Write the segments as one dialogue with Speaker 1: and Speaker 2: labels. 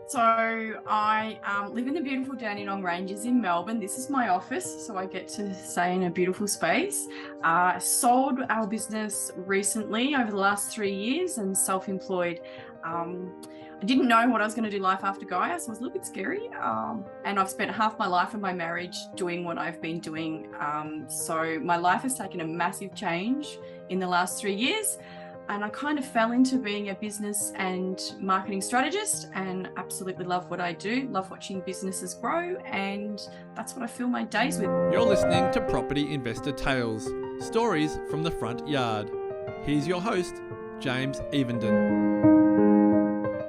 Speaker 1: So I live in the beautiful Dandenong Ranges in Melbourne. This is my office, so I get to stay in a beautiful space. Sold our business recently over the last 3 years and self-employed. I didn't know what I was going to do life after Gaia, so it was a little bit scary. And I've spent half my life in my marriage doing what I've been doing. So my life has taken a massive change in the last 3 years. And I kind of fell into being a business and marketing strategist and absolutely love what I do, love watching businesses grow, and that's what I fill my days with.
Speaker 2: You're listening to Property Investor Tales, stories from the front yard. Here's your host, James Evenden.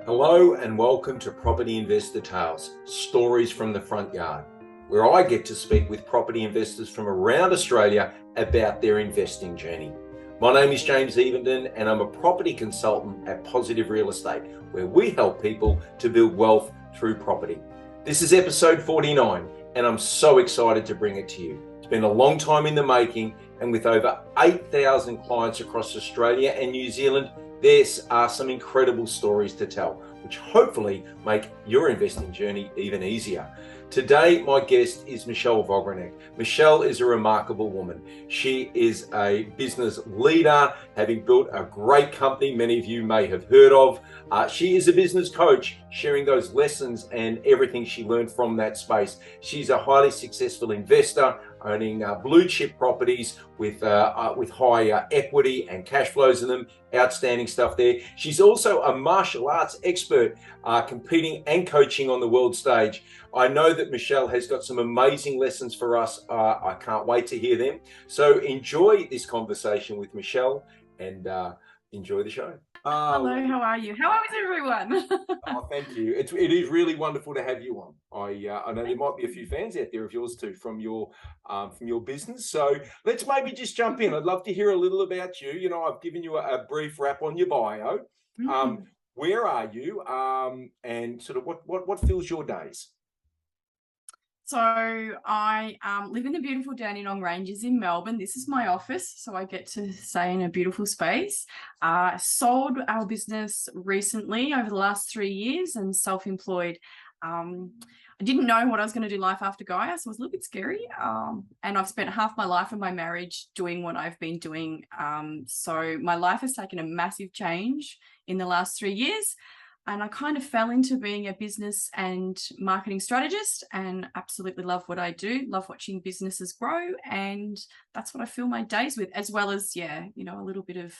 Speaker 3: Hello and welcome to Property Investor Tales, stories from the front yard, where I get to speak with property investors from around Australia about their investing journey. My name is James Evenden and I'm a property consultant at Positive Real Estate, where we help people to build wealth through property. This is episode 49 and I'm so excited to bring it to you. It's been a long time in the making, and with over 8,000 clients across Australia and New Zealand, there are some incredible stories to tell, which hopefully make your investing journey even easier. Today, my guest is Michelle Vogranek. Michelle is a remarkable woman. She is a business leader, having built a great company many of you may have heard of. She is a business coach, sharing those lessons and everything she learned from that space. She's a highly successful investor, owning blue chip properties with high equity and cash flows in them. Outstanding stuff there. She's also a martial arts expert, competing and coaching on the world stage. I know that Michelle has got some amazing lessons for us. I can't wait to hear them. So enjoy this conversation with Michelle and enjoy the show.
Speaker 1: Hello, how are you? How is everyone?
Speaker 3: Thank you. It is really wonderful to have you on. I know there might be a few fans out there of yours too from your business. So let's maybe just jump in. I'd love to hear a little about you. You know, I've given you a brief wrap on your bio. Where are you? And sort of what fills your days?
Speaker 1: So I live in the beautiful Dandenong Ranges in Melbourne. This is my office, so I get to stay in a beautiful space. Sold our business recently over the last 3 years and self-employed. I didn't know what I was going to do life after Gaia, so it was a little bit scary. And I've spent half my life in my marriage doing what I've been doing. So my life has taken a massive change in the last 3 years. And I kind of fell into being a business and marketing strategist and absolutely love what I do, love watching businesses grow. And that's what I fill my days with, as well as, a little bit of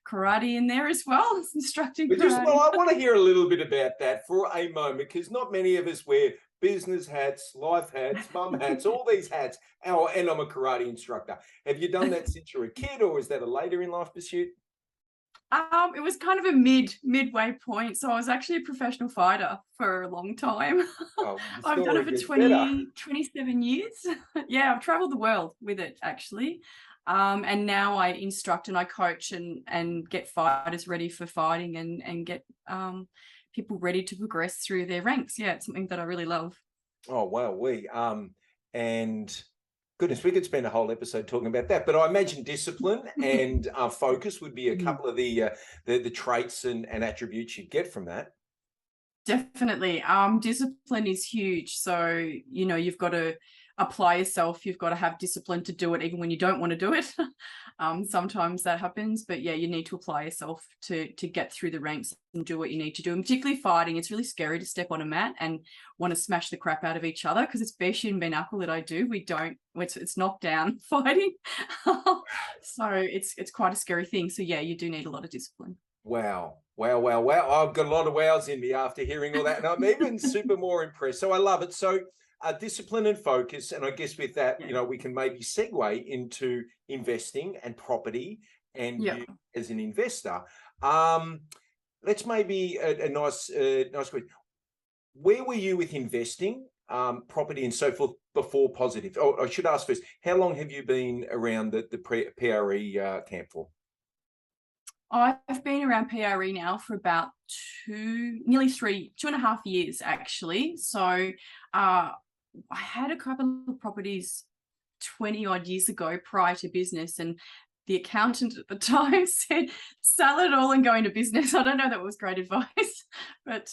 Speaker 1: karate in there as well, instructing karate.
Speaker 3: Well, I want to hear a little bit about that for a moment, because not many of us wear business hats, life hats, mum hats, all these hats. And I'm a karate instructor. Have you done that since you were a kid, or is that a later in life pursuit?
Speaker 1: It was kind of a midway point. So I was actually a professional fighter for a long time. I've done it for 27 years. Yeah, I've traveled the world with it actually. And now I instruct and I coach and get fighters ready for fighting and get people ready to progress through their ranks. Yeah, it's something that I really love.
Speaker 3: Oh, wow. And goodness, we could spend a whole episode talking about that. But I imagine discipline and focus would be a couple of the traits and attributes you'd get from that.
Speaker 1: Definitely. Discipline is huge. So, you've got to apply yourself. You've got to have discipline to do it, even when you don't want to do it. Sometimes that happens, but yeah, you need to apply yourself to get through the ranks and do what you need to do. And particularly fighting, it's really scary to step on a mat and want to smash the crap out of each other, because it's bare shin, bare knuckle that I do. It's knockdown fighting. So it's quite a scary thing. So yeah, you do need a lot of discipline.
Speaker 3: Wow. I've got a lot of wows in me after hearing all that. And I'm even super more impressed. So I love it. So discipline and focus. And I guess with that, we can maybe segue into investing and property and you as an investor. Let's maybe a nice question. Where were you with investing, property and so forth before Positive? Oh, I should ask first, how long have you been around the PRE camp for?
Speaker 1: I've been around PRE now for about nearly 2.5 years, actually. So I had a couple of properties 20 odd years ago prior to business, and the accountant at the time said, sell it all and go into business. I don't know that was great advice, but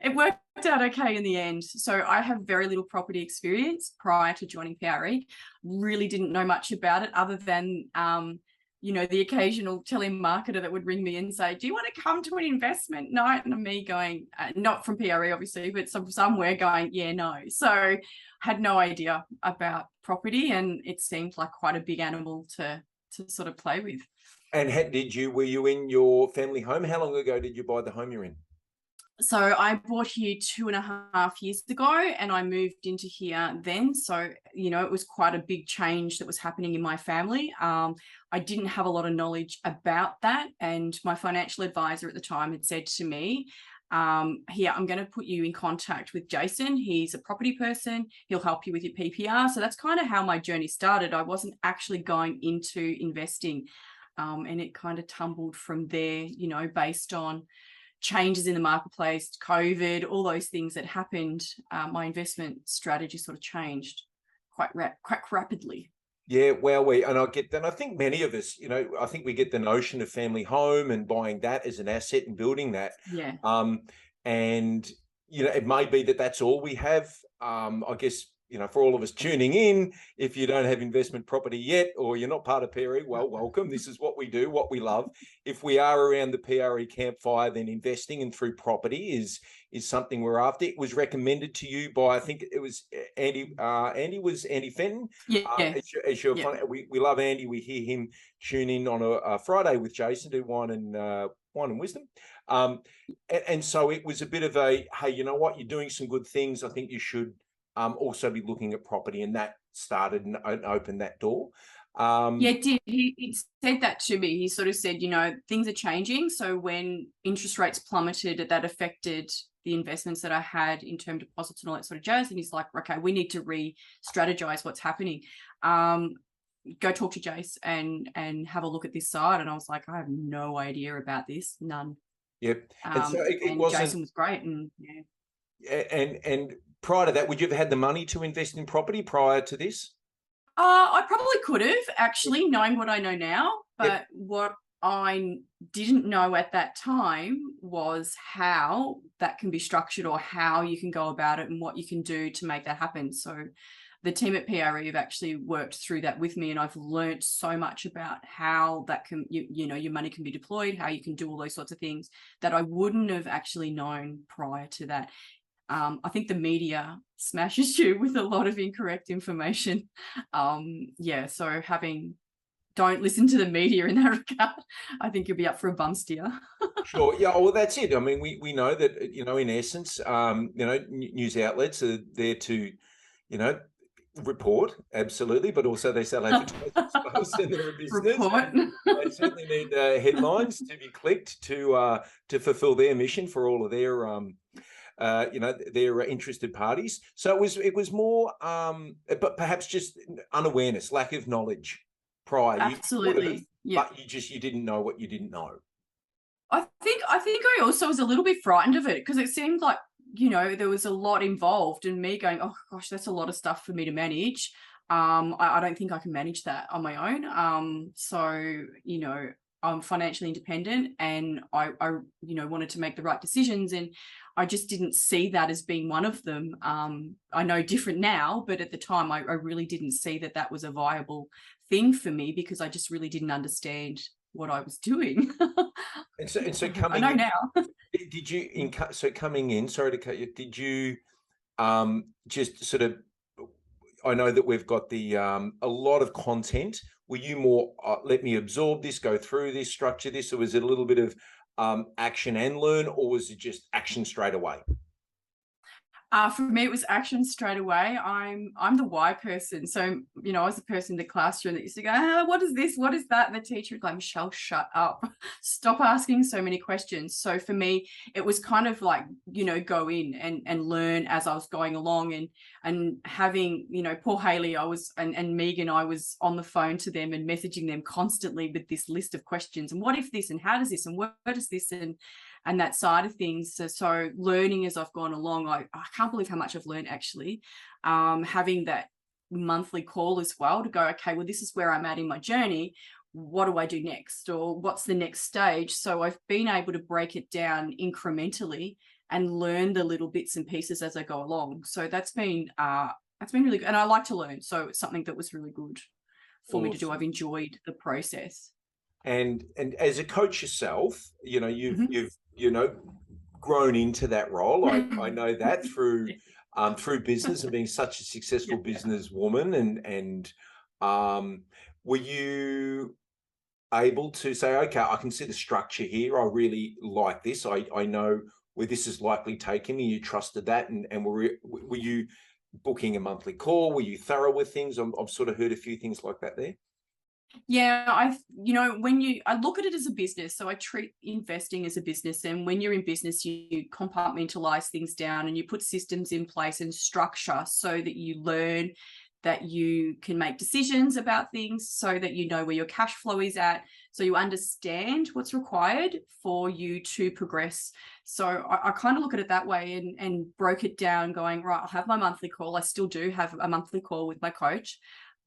Speaker 1: It worked out okay in the end. So I have very little property experience prior to joining PRE. Really didn't know much about it other than, the occasional telemarketer that would ring me and say, do you want to come to an investment night? And me going, not from PRE, obviously, but somewhere going, yeah, no. So had no idea about property, and it seemed like quite a big animal to sort of play with.
Speaker 3: And were you in your family home? How long ago did you buy the home you're in?
Speaker 1: So I bought here 2.5 years ago, and I moved into here then. So, it was quite a big change that was happening in my family. I didn't have a lot of knowledge about that. And my financial advisor at the time had said to me, here, I'm going to put you in contact with Jason. He's a property person. He'll help you with your PPR. So that's kind of how my journey started. I wasn't actually going into investing. And it kind of tumbled from there, based on changes in the marketplace, COVID, all those things that happened. My investment strategy sort of changed quite rapidly.
Speaker 3: Yeah, well, and I get that. I think many of us, I think we get the notion of family home and buying that as an asset and building that.
Speaker 1: Yeah.
Speaker 3: And, it may be that that's all we have. I guess, for all of us tuning in, if you don't have investment property yet, or you're not part of PRE, well, welcome. This is what we do, what we love. If we are around the PRE campfire, then investing and through property is something we're after. It was recommended to you by, I think it was Andy. Andy Fenton.
Speaker 1: Yeah.
Speaker 3: We love Andy. We hear him tune in on a Friday with Jason, do wine and wisdom. And so it was a bit of a, hey, you know what? You're doing some good things. I think you should also be looking at property, and that started and opened that door.
Speaker 1: Yeah, it did. He said that to me. He sort of said, things are changing. So when interest rates plummeted, that affected the investments that I had in term deposits and all that sort of jazz. And he's like, okay, we need to re-strategize what's happening. Go talk to Jace and have a look at this side. And I was like, I have no idea about this. None.
Speaker 3: Yep.
Speaker 1: And so it wasn't, Jason was great. And yeah.
Speaker 3: And prior to that, would you have had the money to invest in property prior to this?
Speaker 1: I probably could have, actually, knowing what I know now. But
Speaker 3: Yep.
Speaker 1: What I didn't know at that time was how that can be structured, or how you can go about it and what you can do to make that happen. So the team at PRE have actually worked through that with me, and I've learned so much about how that can, your money can be deployed, how you can do all those sorts of things that I wouldn't have actually known prior to that. I think the media smashes you with a lot of incorrect information. So don't listen to the media in that regard. I think you'll be up for a bum steer.
Speaker 3: Sure. Yeah. Well, that's it. I mean, we know that, in essence, news outlets are there to, report, absolutely, but also they sell advertisements in their business. They certainly need headlines to be clicked to fulfill their mission for all of their their interested parties. So it was more, but perhaps just unawareness, lack of knowledge prior.
Speaker 1: Absolutely.
Speaker 3: But you didn't know what you didn't know.
Speaker 1: I think I also was a little bit frightened of it, because it seemed like, there was a lot involved, and me going, oh gosh, that's a lot of stuff for me to manage. I don't think I can manage that on my own. So, I'm financially independent, and I wanted to make the right decisions, and I just didn't see that as being one of them. I know different now, but at the time I really didn't see that was a viable thing for me, because I just really didn't understand what I was doing.
Speaker 3: And so coming
Speaker 1: I know now.
Speaker 3: Did you, coming in, sorry to cut you, did you just sort of, I know that we've got the a lot of content. Were you more, let me absorb this, go through this, structure this, or was it a little bit of action and learn, or was it just action straight away?
Speaker 1: For me, it was action straight away. I'm the why person. So, I was the person in the classroom that used to go, what is this? What is that? And the teacher would go, Michelle, shut up. Stop asking so many questions. So for me, it was kind of like, go in and learn as I was going along, and having, poor Haley, and Megan, I was on the phone to them and messaging them constantly with this list of questions. And what if this, and how does this, and where does this, and that side of things. So learning as I've gone along, I can't believe how much I've learned, actually. Having that monthly call as well to go, okay, well, this is where I'm at in my journey. What do I do next? Or what's the next stage? So I've been able to break it down incrementally and learn the little bits and pieces as I go along. So that's been really good. And I like to learn. So it's something that was really good for me to do. I've enjoyed the process.
Speaker 3: And as a coach yourself, you've grown into that role. I know that through business and being such a successful businesswoman. And were you able to say, okay, I can see the structure here. I really like this. I know where this is likely taking me. You trusted that, and were you booking a monthly call? Were you thorough with things? I've sort of heard a few things like that there.
Speaker 1: Yeah, I look at it as a business, so I treat investing as a business. And when you're in business, you compartmentalize things down and you put systems in place and structure so that you learn, that you can make decisions about things, so that you know where your cash flow is at, so you understand what's required for you to progress. So I kind of look at it that way and broke it down, going, right, I'll have my monthly call. I still do have a monthly call with my coach.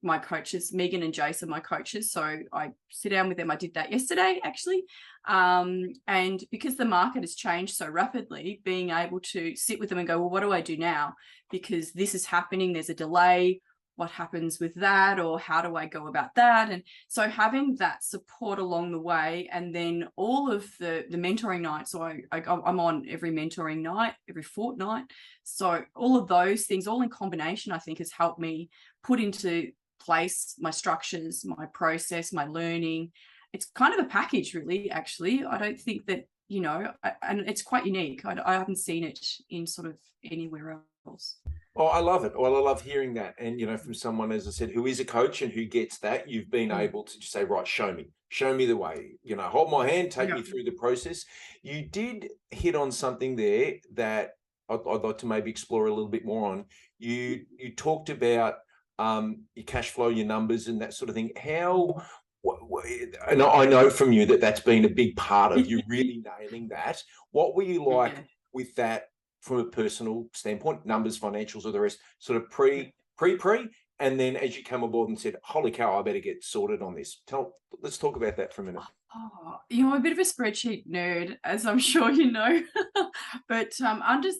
Speaker 1: My coaches, Megan and Jace, are my coaches. So I sit down with them. I did that yesterday, actually. And because the market has changed so rapidly, being able to sit with them and go, well, what do I do now? Because this is happening. There's a delay. What happens with that? Or how do I go about that? And so having that support along the way, and then all of the mentoring nights. So I'm on every mentoring night, every fortnight. So all of those things, all in combination, I think has helped me put into place my structures, my process, my learning. It's kind of a package, really, actually. I don't think that, and it's quite unique. I haven't seen it in sort of anywhere else.
Speaker 3: Oh, I love it. Well, I love hearing that. And, from someone, as I said, who is a coach and who gets that, you've been able to just say, right, show me the way, hold my hand, take me through the process. You did hit on something there that I'd like to maybe explore a little bit more on. You talked about your cash flow, your numbers, and that sort of thing. And I know from you that that's been a big part of you really nailing that. What were you like with that from a personal standpoint, numbers, financials, or the rest, sort of pre, and then as you come aboard and said, holy cow, I better get sorted on this. Let's talk about that for a minute.
Speaker 1: Oh, I'm a bit of a spreadsheet nerd, as I'm sure you know, but I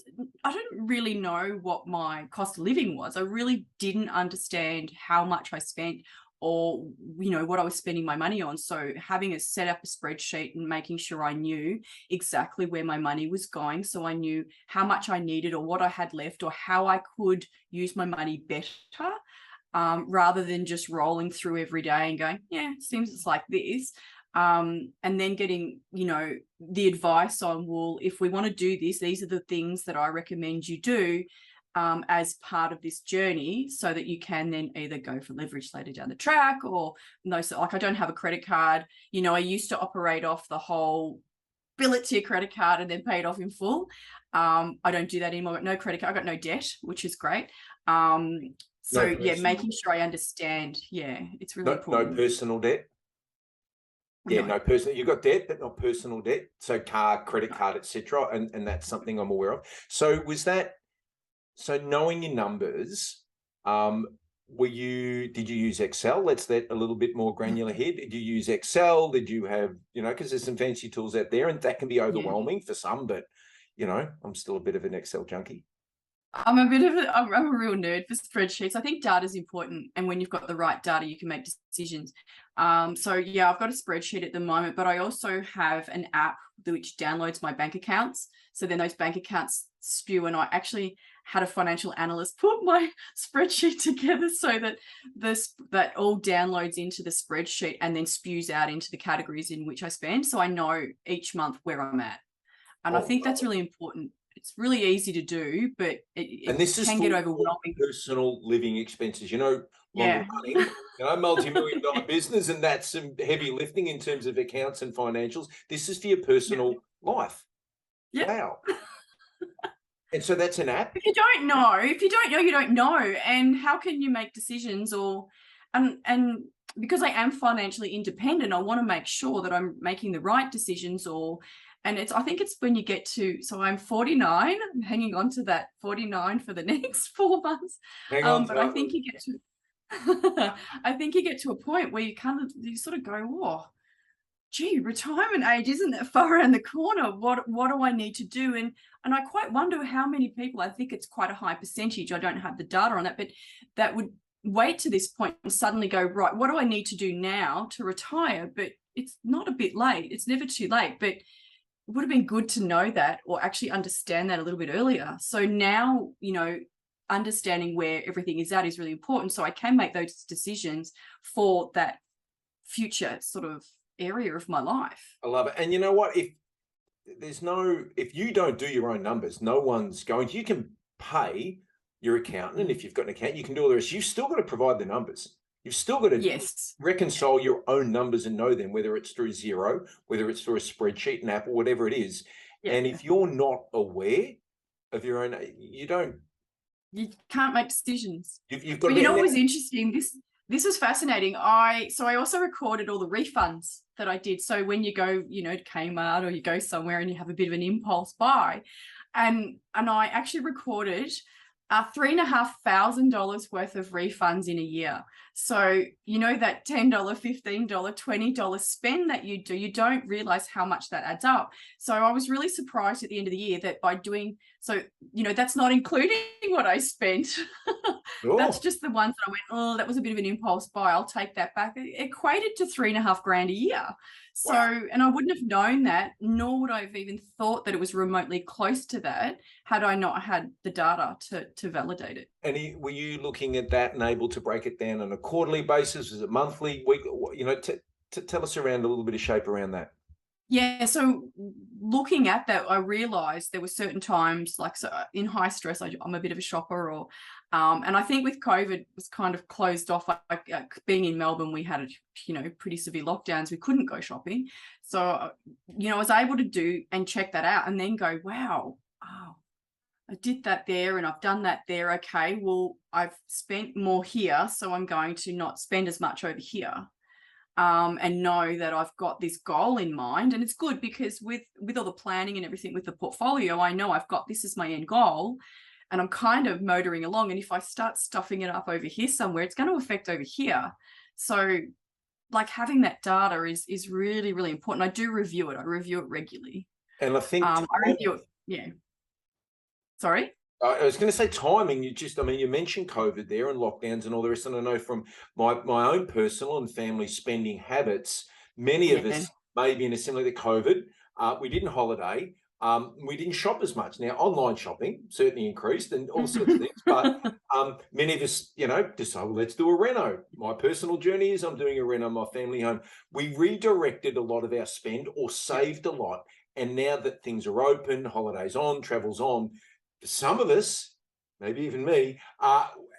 Speaker 1: don't really know what my cost of living was. I really didn't understand how much I spent, or what I was spending my money on. So having set up a spreadsheet and making sure I knew exactly where my money was going, so I knew how much I needed or what I had left or how I could use my money better, rather than just rolling through every day and going, yeah, it seems it's like this. And then getting, the advice on, well, if we want to do this, these are the things that I recommend you do as part of this journey, so that you can then either go for leverage later down the track, or like I don't have a credit card. I used to operate off the whole bill it to your credit card and then pay it off in full. I don't do that anymore. I've got no credit card. I've got no debt, which is great. Making sure I understand. Yeah, it's really important.
Speaker 3: No personal debt. Yeah, no personal. You've got debt, but not personal debt. So car, credit card, etc. And that's something I'm aware of. So so knowing your numbers, did you use Excel? Let's get a little bit more granular here. Did you use Excel? Did you have, because there's some fancy tools out there and that can be overwhelming for some, but I'm still a bit of an Excel junkie.
Speaker 1: I'm a real nerd for spreadsheets. I think data is important, and when you've got the right data, you can make decisions. I've got a spreadsheet at the moment, but I also have an app which downloads my bank accounts. So then those bank accounts spew, and I actually had a financial analyst put my spreadsheet together so that that all downloads into the spreadsheet and then spews out into the categories in which I spend. So I know each month where I'm at. And I think that's really important. It's really easy to do, but it can get overwhelming.
Speaker 3: Personal living expenses, running, multi-million-dollar business, and that's some heavy lifting in terms of accounts and financials. This is for your personal life. Yeah. Wow. And so that's an app.
Speaker 1: If you don't know, you don't know. And how can you make decisions? And because I am financially independent, I want to make sure that I'm making the right decisions. I think it's when you get to, so I'm 49, I'm hanging on to that 49 for the next 4 months. But I think you get to, I think you get to a point where you sort of go, gee, retirement age isn't that far around the corner. What do I need to do? And I quite wonder how many people, I think it's quite a high percentage, I don't have the data on that, but that would wait to this point and suddenly go, right, what do I need to do now to retire? But it's not a bit late. It's never too late, but it would have been good to know that, or actually understand that a little bit earlier. So now, you know, understanding where everything is at is really important. So I can make those decisions for that future sort of area of my life.
Speaker 3: I love it. And you know what? If you don't do your own numbers, no one's going to. You can pay your accountant, and if you've got an account, you can do all the rest. You've still got to provide the numbers. You've still got to reconcile your own numbers and know them, whether it's through Xero, whether it's through a spreadsheet, an app, or whatever it is. Yeah. And if you're not aware of your own, you
Speaker 1: can't make decisions.
Speaker 3: You've got.
Speaker 1: But you know what was interesting? This was fascinating. I also recorded all the refunds that I did. So when you go, you know, to Kmart or you go somewhere and you have a bit of an impulse buy, and I actually recorded $3,500 worth of refunds in a year. So, you know, that $10, $15, $20 spend that you do, you don't realize how much that adds up. So I was really surprised at the end of the year that by doing, so, you know, that's not including what I spent. Cool. That's just the ones that I went, oh, that was a bit of an impulse buy, I'll take that back. It equated to $3,500 a year. So, wow. And I wouldn't have known that, nor would I have even thought that it was remotely close to that had I not had the data to validate it.
Speaker 3: And were you looking at that and able to break it down on a quarterly basis? Was it monthly, week? You know, tell us around a little bit of shape around that.
Speaker 1: Yeah, so looking at that, I realized there were certain times, like, so in high stress, I'm a bit of a shopper, or and I think with COVID it was kind of closed off. Like being in Melbourne, we had, you know, pretty severe lockdowns. We couldn't go shopping. So, you know, I was able to do and check that out and then go, wow, oh, I did that there and I've done that there. Okay, well, I've spent more here, so I'm going to not spend as much over here. And know that I've got this goal in mind. And it's good because with all the planning and everything with the portfolio, I know I've got this as my end goal and I'm kind of motoring along. And if I start stuffing it up over here somewhere, it's going to affect over here. So like having that data is really, really important. I do review it. I review it regularly.
Speaker 3: And I think
Speaker 1: I review it. Yeah. Sorry?
Speaker 3: I was going to say timing. You mentioned COVID there and lockdowns and all the rest. And I know from my own personal and family spending habits, many of us may be in a similar to COVID. We didn't holiday. We didn't shop as much. Now, online shopping certainly increased and all sorts of things. But many of us, you know, decided, well, let's do a reno. My personal journey is I'm doing a reno, my family home. We redirected a lot of our spend or saved a lot. And now that things are open, holidays on, travel's on, for some of us, maybe even me,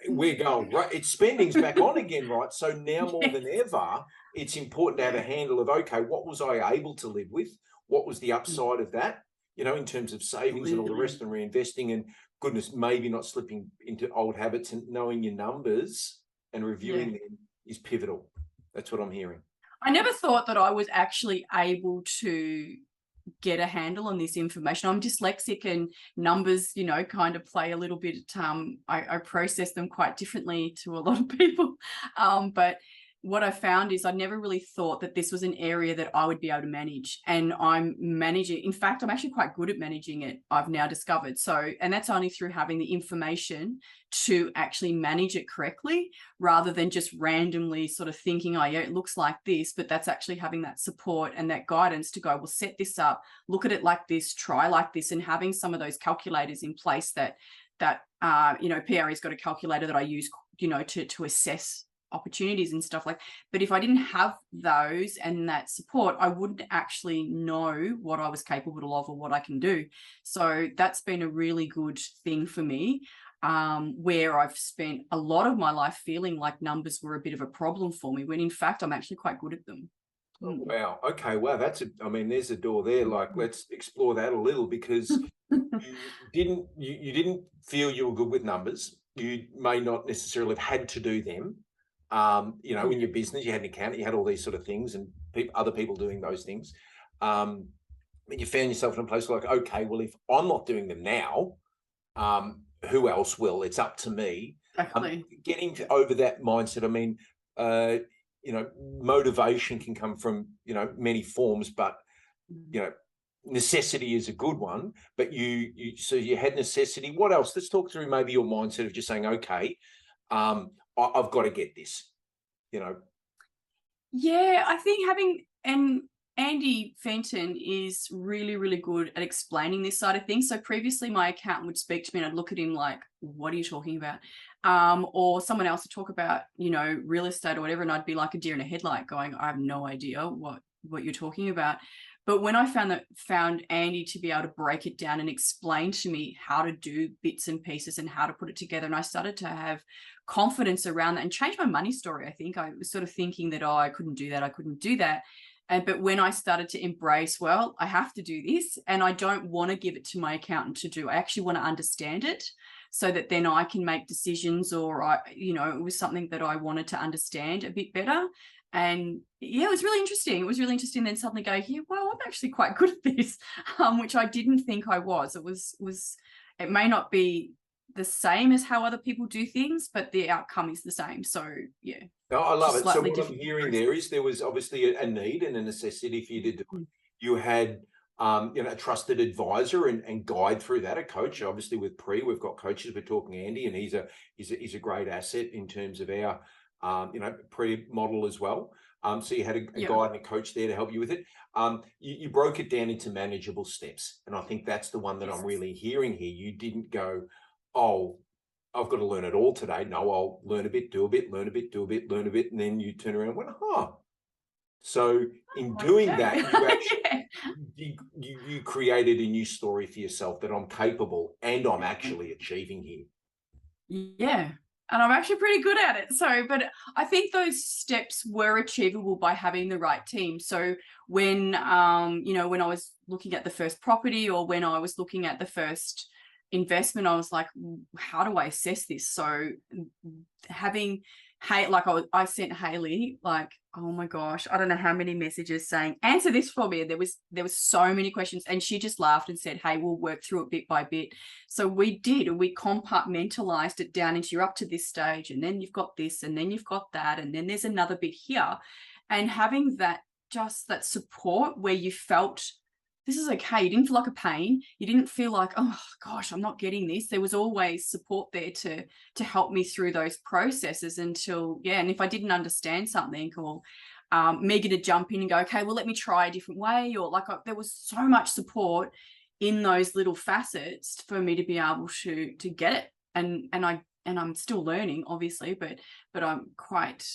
Speaker 3: we're going, right, it's spending's back on again, right? So now more than ever, it's important to have a handle of, okay, what was I able to live with? What was the upside of that, you know, in terms of savings and all the rest and reinvesting, and goodness, maybe not slipping into old habits, and knowing your numbers and reviewing them is pivotal. That's what I'm hearing.
Speaker 1: I never thought that I was actually able to get a handle on this information. I'm dyslexic and numbers, you know, kind of play a little bit. I process them quite differently to a lot of people. But what I found is I never really thought that this was an area that I would be able to manage, and I'm managing. In fact, I'm actually quite good at managing it, I've now discovered. So, and that's only through having the information to actually manage it correctly, rather than just randomly sort of thinking, oh yeah, it looks like this, but that's actually having that support and that guidance to go, well, set this up, look at it like this, try like this, and having some of those calculators in place that you know, PRE's got a calculator that I use, you know, to assess opportunities and stuff like. But if I didn't have those and that support, I wouldn't actually know what I was capable of or what I can do. So that's been a really good thing for me, where I've spent a lot of my life feeling like numbers were a bit of a problem for me, when in fact I'm actually quite good at them.
Speaker 3: Oh, wow. Okay. Wow. There's a door there. Like, let's explore that a little, because you didn't feel you were good with numbers. You may not necessarily have had to do them. You know, in your business, you had an accountant, you had all these sort of things, and other people doing those things. But you found yourself in a place like, okay, well, if I'm not doing them now, who else will? It's up to me.
Speaker 1: Exactly.
Speaker 3: Getting over that mindset. I mean, motivation can come from, many forms, but, necessity is a good one. But so you had necessity. What else? Let's talk through maybe your mindset of just saying, okay, I've got to get this,
Speaker 1: Yeah, I think and Andy Fenton is really, really good at explaining this side of things. So previously my accountant would speak to me and I'd look at him like, what are you talking about? Or someone else would talk about, real estate or whatever. And I'd be like a deer in a headlight going, I have no idea what you're talking about. But when I found Andy to be able to break it down and explain to me how to do bits and pieces and how to put it together, and I started to have confidence around that and change my money story. I think I was sort of thinking that, I couldn't do that. But when I started to embrace, well, I have to do this and I don't want to give it to my accountant to do. I actually want to understand it so that then I can make decisions, or it was something that I wanted to understand a bit better. And yeah, it was really interesting. Then suddenly go, yeah, well, I'm actually quite good at this, which I didn't think I was. It may not be the same as how other people do things, but the outcome is the same. So yeah.
Speaker 3: No, I love it. So what I'm hearing there was obviously a need and a necessity for you to do. You had a trusted advisor and guide through that, a coach. Obviously with we've got coaches. We're talking Andy, and he's a great asset in terms of our model as well. So you had a guide and a coach there to help you with it. You broke it down into manageable steps, and I think that's the one that I'm really hearing here. You didn't go, oh, I've got to learn it all today. No, I'll learn a bit, do a bit, learn a bit, do a bit, learn a bit, and then you turn around and went, So in doing that, you actually you created a new story for yourself that I'm capable and I'm actually achieving here.
Speaker 1: Yeah. And I'm actually pretty good at it. So, but I think those steps were achievable by having the right team. So when, when I was looking at the first property, or when I was looking at the first investment, I was like, how do I assess this? So having I sent Haley like, oh my gosh, I don't know how many messages saying, answer this for me. And there was so many questions, and she just laughed and said, hey, we'll work through it bit by bit. So we did, and we compartmentalized it down into, you're up to this stage, and then you've got this, and then you've got that, and then there's another bit here. And having that support where you felt this is okay. You didn't feel like a pain. You didn't feel like, oh gosh, I'm not getting this. There was always support there to help me through those processes until, and if I didn't understand something, or Megan to jump in and go, okay, well, let me try a different way, or there was so much support in those little facets for me to be able to get it. And I'm still learning, obviously, but I'm quite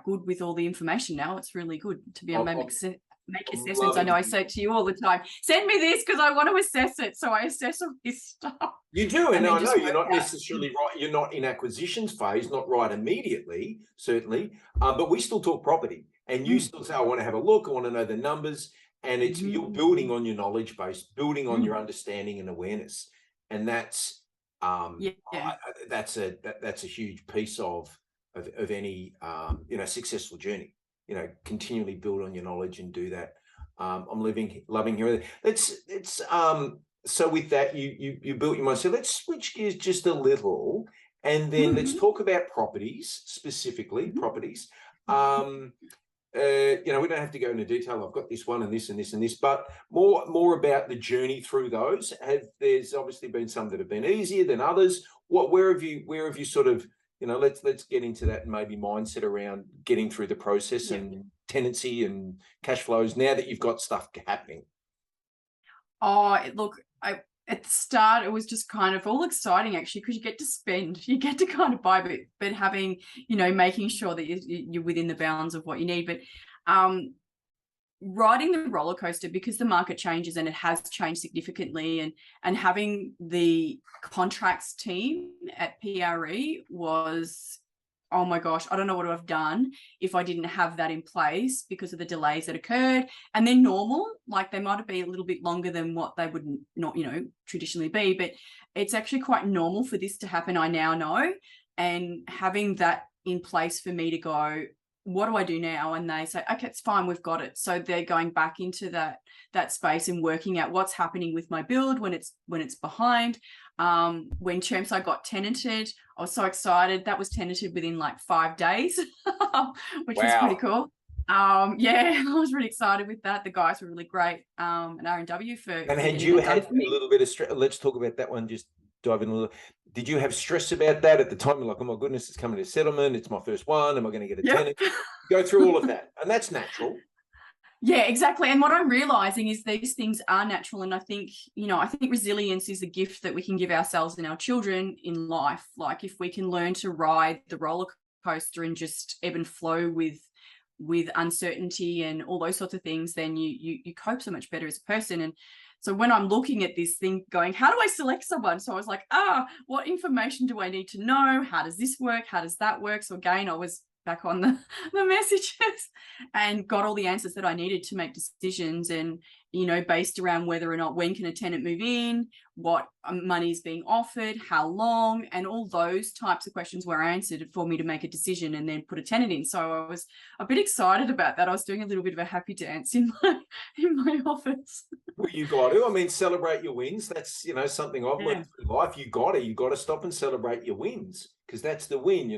Speaker 1: good with all the information now. It's really good to be able to make assessments. I know I say it to you all the time, send me this because I want to assess it. So I assess all this stuff.
Speaker 3: You do, and I know you're not necessarily right. You're not in acquisitions phase, not right immediately, certainly. But we still talk property, and you still say, I want to have a look, I want to know the numbers, and it's you're building on your knowledge base, building on your understanding and awareness, and that's that's a huge piece of any successful journey. Continually build on your knowledge and do that. I'm loving hearing that. So with that, you built your mind. So let's switch gears just a little, and then let's talk about properties, specifically properties. We don't have to go into detail. I've got this one and this and this and this, but more about the journey through those. There's obviously been some that have been easier than others. Where have you sort of, let's get into that, and maybe mindset around getting through the process and tenancy and cash flows now that you've got stuff happening.
Speaker 1: Look, at the start, it was just kind of all exciting actually, because you get to spend, you get to kind of buy, but having, making sure that you're within the bounds of what you need. But riding the roller coaster, because the market changes, and it has changed significantly, and having the contracts team at PRE was, oh my gosh, I don't know what I've done if I didn't have that in place, because of the delays that occurred. And they're normal, like they might have been a little bit longer than what they would not, traditionally be, but it's actually quite normal for this to happen, I now know. And having that in place for me to go, what do I do now? And they say, okay, it's fine, we've got it. So they're going back into that space and working out what's happening with my build when it's behind. When Chermside got tenanted, I was so excited. That was tenanted within like 5 days, which was pretty cool. Yeah, I was really excited with that. The guys were really great at R&W for
Speaker 3: And had
Speaker 1: getting
Speaker 3: you
Speaker 1: that done
Speaker 3: had
Speaker 1: for me.
Speaker 3: a little bit of stress? Let's talk about that one. Just dive in a little. Did you have stress about that at the time? Like, oh my goodness, it's coming to settlement. It's my first one. Am I going to get a tenant? Go through all of that, and that's natural.
Speaker 1: Yeah, exactly. And what I'm realizing is these things are natural. And I think, I think resilience is a gift that we can give ourselves and our children in life. Like if we can learn to ride the roller coaster and just ebb and flow with uncertainty and all those sorts of things, then you cope so much better as a person. And so when I'm looking at this thing going, how do I select someone? So I was like, what information do I need to know? How does this work? How does that work? So again, I was back on the messages and got all the answers that I needed to make decisions, and based around whether or not, when can a tenant move in, what money is being offered, how long, and all those types of questions were answered for me to make a decision and then put a tenant in. So I was a bit excited about that. I was doing a little bit of a happy dance in my office.
Speaker 3: Well, you got to. I mean, celebrate your wins. That's something I've learned in life. You got to stop and celebrate your wins, because that's the win.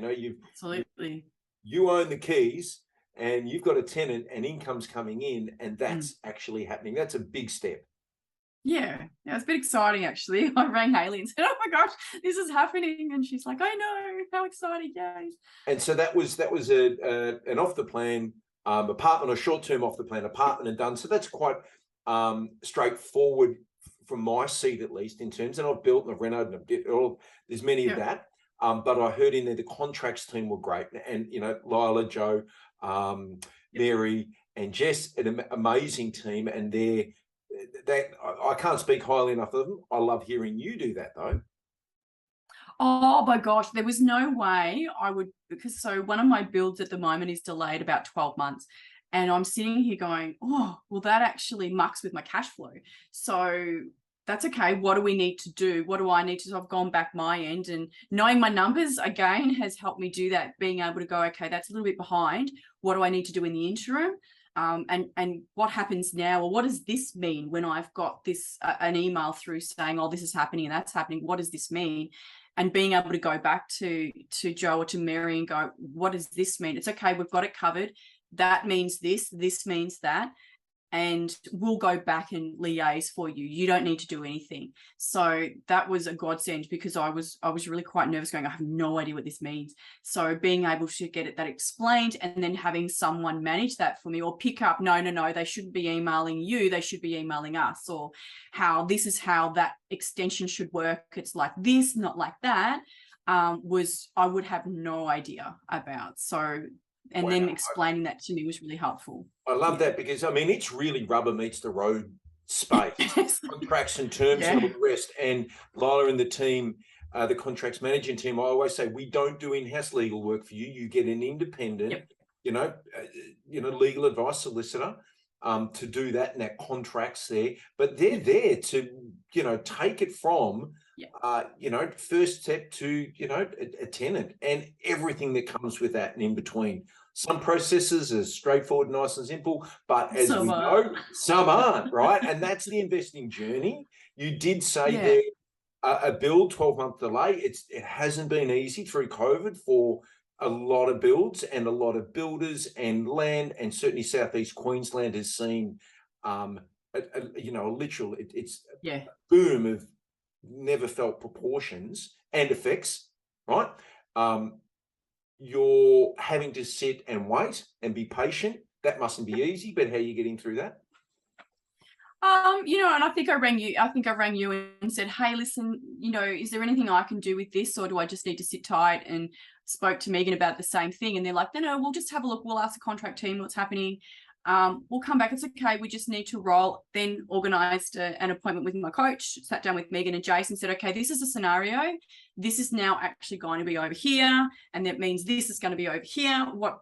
Speaker 1: Absolutely.
Speaker 3: You own the keys and you've got a tenant and income's coming in, and that's actually happening. That's a big step.
Speaker 1: Yeah, it's a bit exciting actually. I rang Hayley and said, "Oh my gosh, this is happening," and she's like, "I know, how exciting, yay!" And
Speaker 3: so that was an off the plan apartment, or short term off the plan apartment, and done. So that's quite straightforward from my seat, at least, in terms. And I've built and I've renovated and there's many of that. But I heard in there the contracts team were great, and Lila, Joe, Mary, and Jess, an amazing team, and I can't speak highly enough of them. I love hearing you do that though.
Speaker 1: Oh my gosh, there was no way I would, because so one of my builds at the moment is delayed about 12 months. And I'm sitting here going, oh, well, that actually mucks with my cash flow. So that's okay. What do we need to do? What do I need to do? I've gone back my end, and knowing my numbers again has helped me do that, being able to go, okay, that's a little bit behind. What do I need to do in the interim? And what happens now? Or what does this mean when I've got this, an email through saying, oh, this is happening and that's happening. What does this mean? And being able to go back to Joe or to Mary and go, what does this mean? It's okay. We've got it covered. That means this means that. And we'll go back and liaise for you. You don't need to do anything. So that was a godsend, because I was really quite nervous going, I have no idea what this means. So being able to get that explained, and then having someone manage that for me, or pick up, no, they shouldn't be emailing you, they should be emailing us, or this is how that extension should work. It's like this, not like that, I would have no idea about. So, and then explaining that to me was really helpful.
Speaker 3: I love that, because it's really rubber meets the road space. Contracts and terms and all the rest. And Lila and the team, the contracts managing team, I always say, we don't do in-house legal work for you. You get an independent, legal advice solicitor to do that, and that contracts there. But they're there to, take it from first step to, a tenant, and everything that comes with that and in between. Some processes are straightforward, nice and simple, but as we know, some aren't, right? And that's the investing journey. You did say there, a build 12-month delay. It hasn't been easy through COVID for a lot of builds and a lot of builders and land, and certainly Southeast Queensland has seen a literal boom of never felt proportions and effects, right? You're having to sit and wait and be patient. That mustn't be easy, but how are you getting through that?
Speaker 1: And I think I rang you and said, hey, listen, is there anything I can do with this, or do I just need to sit tight? And spoke to Megan about the same thing, and they're like, no, we'll just have a look. We'll ask the contract team what's happening. We'll come back. It's okay. We just need to roll. Then organised an appointment with my coach, sat down with Megan and Jason, said, okay, this is a scenario. This is now actually going to be over here, and that means this is going to be over here. What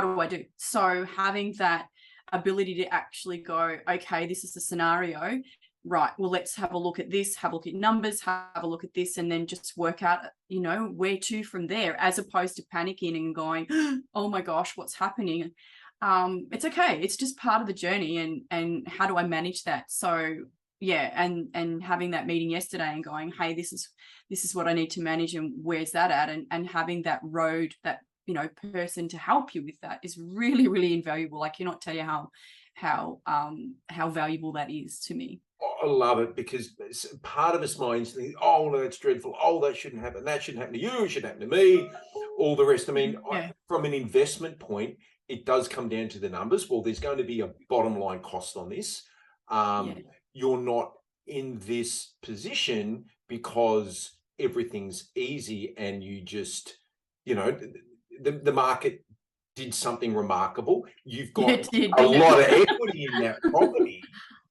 Speaker 1: do I do? So having that ability to actually go, okay, this is the scenario, right? Well, let's have a look at this, have a look at numbers, have a look at this, and then just work out, where to from there, as opposed to panicking and going, oh my gosh, what's happening? It's okay. It's just part of the journey, and how do I manage that? So yeah, and having that meeting yesterday and going, hey, this is what I need to manage, and where's that at, and having that road, that, you know, person to help you with that is really, really invaluable. I cannot tell you how valuable that is to me.
Speaker 3: I love it, because part of us minds think, oh, no, that's dreadful. Oh, that shouldn't happen. That shouldn't happen to you. It should happen to me. All the rest. I mean,
Speaker 1: Yeah.
Speaker 3: from an investment point, it does come down to the numbers. Well, there's going to be a bottom line cost on this.
Speaker 1: Yeah.
Speaker 3: You're not in this position because everything's easy and you just, you know, the market did something remarkable. You've got a lot of equity in that property.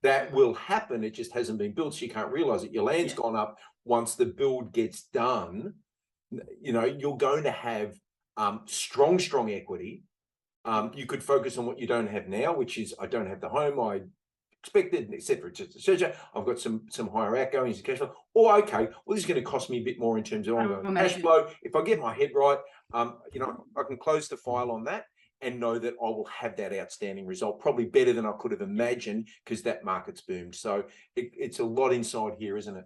Speaker 3: That will happen. It just hasn't been built, so you can't realize it. Your land's gone up. Once the build gets done, you know, you're going to have strong equity. You could focus on what you don't have now, which is, I don't have the home I expected, etc., etc. I've got some higher outgoings, cash flow. Or okay, well, this is going to cost me a bit more in terms of ongoing cash flow. If I get my head right, you know, I can close the file on that and know that I will have that outstanding result, probably better than I could have imagined, because that market's boomed. So it's a lot inside here, isn't it?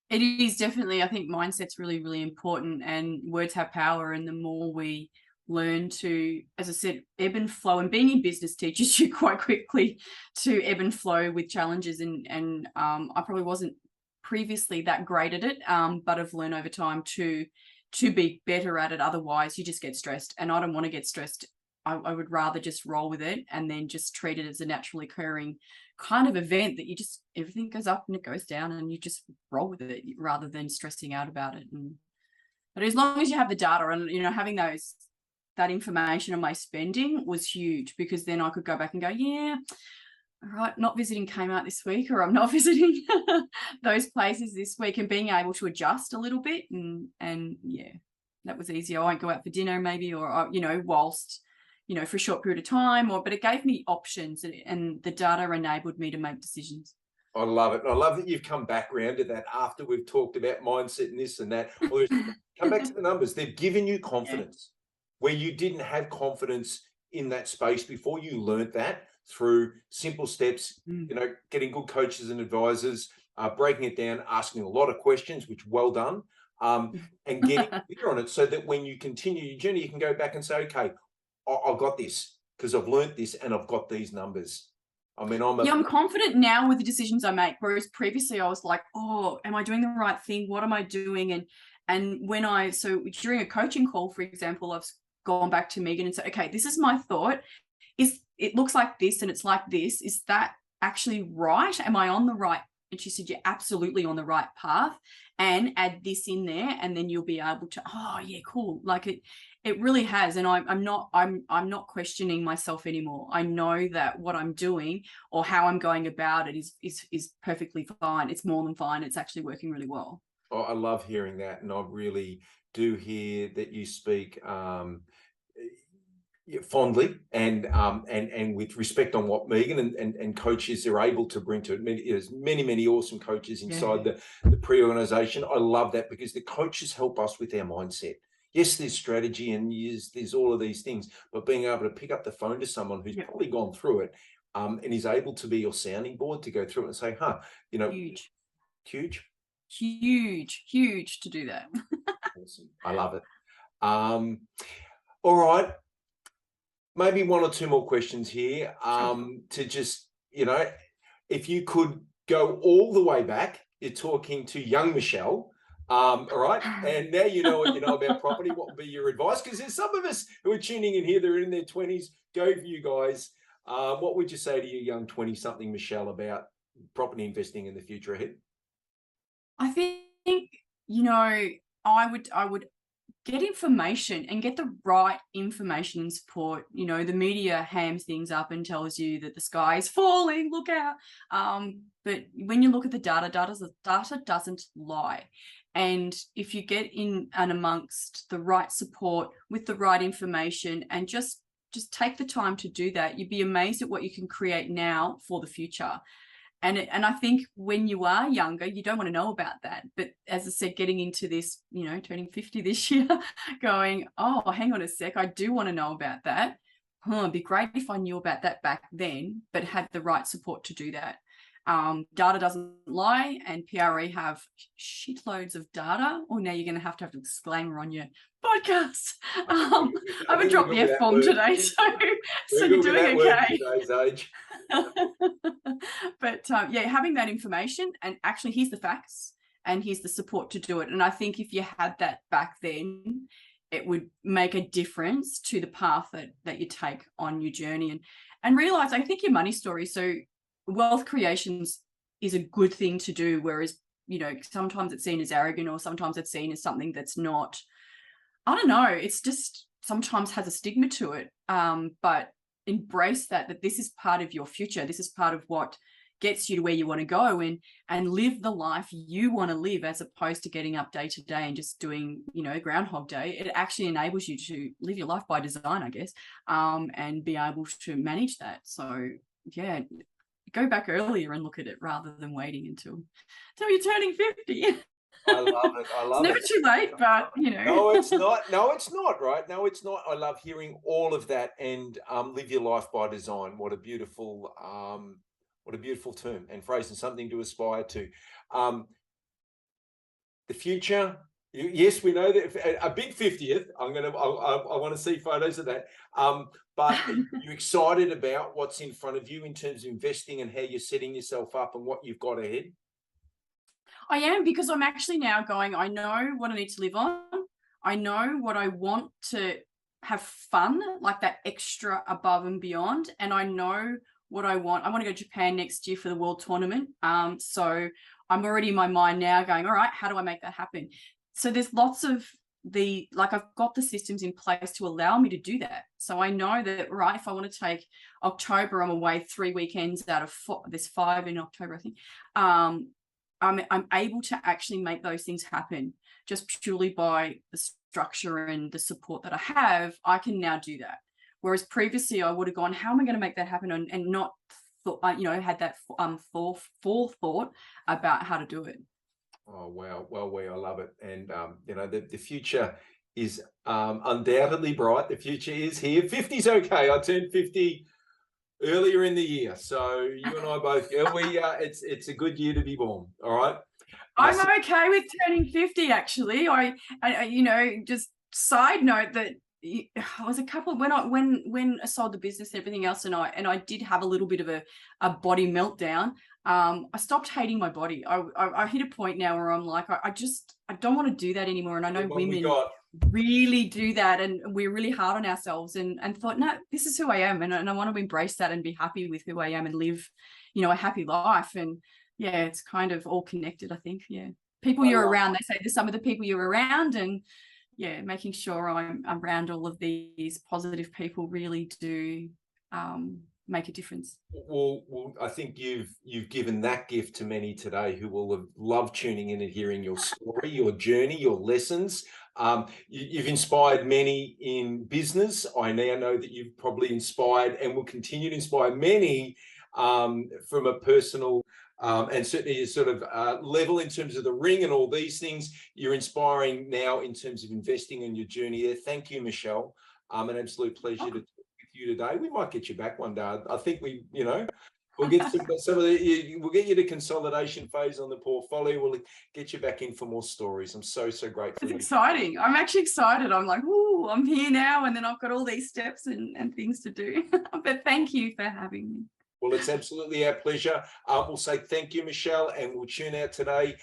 Speaker 1: It is definitely. I think mindset's really, really important, and words have power. And the more we learn to, as I said, ebb and flow, and being in business teaches you quite quickly to ebb and flow with challenges. And I probably wasn't previously that great at it, but I've learned over time to be better at it. Otherwise, you just get stressed, and I don't want to get stressed. I would rather just roll with it and then just treat it as a naturally occurring kind of event, that you just, everything goes up and it goes down and you just roll with it rather than stressing out about it. But as long as you have the data, and, you know, having that information on my spending was huge, because then I could go back and go, yeah, all right, not visiting Kmart this week, or I'm not visiting those places this week, and being able to adjust a little bit. And yeah, that was easy. I won't go out for dinner maybe, or, you know, whilst, you know, for a short period of time, but it gave me options, and the data enabled me to make decisions.
Speaker 3: I love it. I love that you've come back around to that after we've talked about mindset and this and that. Well, come back to the numbers. They've given you confidence where you didn't have confidence in that space before. You learned that through simple steps, you know, getting good coaches and advisors, breaking it down, asking a lot of questions, which well done, and getting clear on it, so that when you continue your journey, you can go back and say, okay, I've got this because I've learnt this and I've got these numbers. I mean, I'm
Speaker 1: confident now with the decisions I make, whereas previously I was like, oh, am I doing the right thing? What am I doing? And so during a coaching call, for example, I've gone back to Megan and said, okay, this is my thought. It looks like this and it's like this. Is that actually right? Am I on the right? And she said, you're absolutely on the right path, and add this in there, and then you'll be able to, oh yeah, cool. Like it really has. And I'm not questioning myself anymore. I know that what I'm doing or how I'm going about it is perfectly fine. It's more than fine. It's actually working really well.
Speaker 3: Oh, I love hearing that. And I really do hear that you speak fondly and with respect on what Megan and coaches are able to bring to it. There's many awesome coaches inside the pre-organization. I love that, because the coaches help us with our mindset. Yes, there's strategy and there's all of these things, but being able to pick up the phone to someone who's probably gone through it, and is able to be your sounding board to go through it and say, you know, huge to do that. Awesome. I love it. All right. Maybe one or two more questions here, to just, you know, if you could go all the way back, you're talking to young Michelle, all right, and now you know what you know about property. What would be your advice? Because there's some of us who are tuning in here, they're in their 20s. Go for you guys. What would you say to your young 20-something Michelle about property investing in the future ahead?
Speaker 1: I think, you know, I would get information, and get the right information and support. You know, the media hams things up and tells you that the sky is falling, look out. But when you look at the data doesn't lie. And if you get in and amongst the right support with the right information, and just take the time to do that, you'd be amazed at what you can create now for the future. And I think when you are younger, you don't want to know about that. But as I said, getting into this, you know, turning 50 this year, going, oh, hang on a sec, I do want to know about that. It'd be great if I knew about that back then, but had the right support to do that. Data doesn't lie, and PRE have shitloads of data. Or now you're going to have a disclaimer on your podcast. I haven't dropped the F-bomb today, so you're doing okay.
Speaker 3: Today's age.
Speaker 1: But yeah, having that information, and actually here's the facts and here's the support to do it. And I think if you had that back then, it would make a difference to the path that you take on your journey, and realize, I think, your money story. So wealth creations is a good thing to do, whereas, you know, sometimes it's seen as arrogant, or sometimes it's seen as something that's not, I don't know, it's just sometimes has a stigma to it. But embrace that this is part of your future. This is part of what gets you to where you want to go, and live the life you want to live, as opposed to getting up day to day and just doing, you know, Groundhog Day. It actually enables you to live your life by design, I guess, and be able to manage that. So yeah, go back earlier and look at it rather than waiting until you're turning 50.
Speaker 3: I love it.
Speaker 1: It's never too late, but you know.
Speaker 3: No, it's not. No, it's not, right? No, it's not. I love hearing all of that. And live your life by design. What a beautiful term and phrase, and something to aspire to. The future. Yes, we know that a big 50th. I want to see photos of that. But are you excited about what's in front of you in terms of investing, and how you're setting yourself up and what you've got ahead?
Speaker 1: I am, because I'm actually now going, I know what I need to live on. I know what I want to have fun, like that extra above and beyond. And I know what I want. I want to go to Japan next year for the World Tournament. So I'm already in my mind now going, all right, how do I make that happen? So there's lots of I've got the systems in place to allow me to do that. So I know that, right, if I want to take October, I'm away 3 weekends out of there's 5 in October, I think. I'm able to actually make those things happen just purely by the structure and the support that I have. I can now do that. Whereas previously I would have gone, how am I going to make that happen? And not thought, had that forethought about how to do it.
Speaker 3: Oh, wow. Well, I love it. And, the future is undoubtedly bright. The future is here. 50's okay. I turned 50 earlier in the year. So you and I both, it's a good year to be born. All right.
Speaker 1: I'm okay with turning 50, actually. I just side note that I was a couple when I sold the business and everything else, and I did have a little bit of a body meltdown. I stopped hating my body. I hit a point now where I'm like, I don't want to do that anymore. And I know women really do that, and we're really hard on ourselves, and thought, no, this is who I am, and I want to embrace that and be happy with who I am and live, a happy life. And yeah, it's kind of all connected, I think. Yeah. People you're around, they say, there's some of the people you're around, and yeah, making sure I'm around all of these positive people really do make a difference.
Speaker 3: Well, I think you've given that gift to many today who will have loved tuning in and hearing your story, your journey, your lessons. You've inspired many in business. I now know that you've probably inspired and will continue to inspire many from a personal and certainly a sort of level in terms of the ring and all these things. You're inspiring now in terms of investing in your journey there. Thank you, Michelle. An absolute pleasure to talk with you today. We might get you back one day. I think we'll get we'll get you to consolidation phase on the portfolio. We'll get you back in for more stories. I'm so grateful.
Speaker 1: It's exciting. I'm actually excited. I'm like, ooh, I'm here now, and then I've got all these steps and things to do. But thank you for having me.
Speaker 3: Well, it's absolutely our pleasure. We'll say thank you, Michelle, and we'll tune out today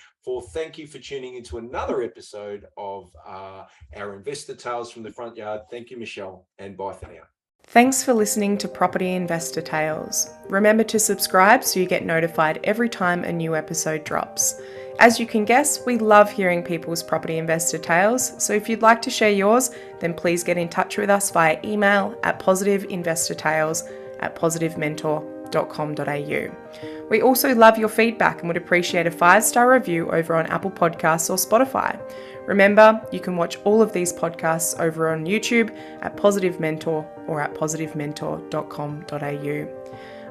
Speaker 3: thank you for tuning into another episode of our Investor Tales from the Front Yard. Thank you, Michelle, and bye for now.
Speaker 4: Thanks for listening to Property Investor Tales. Remember to subscribe so you get notified every time a new episode drops. As you can guess, we love hearing people's property investor tales, so if you'd like to share yours, then please get in touch with us via email at positiveinvestortales@positivementor.com.au. We also love your feedback and would appreciate a 5-star review over on Apple Podcasts or Spotify. Remember, you can watch all of these podcasts over on YouTube at Positive Mentor or at positivementor.com.au.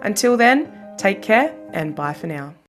Speaker 4: Until then, take care and bye for now.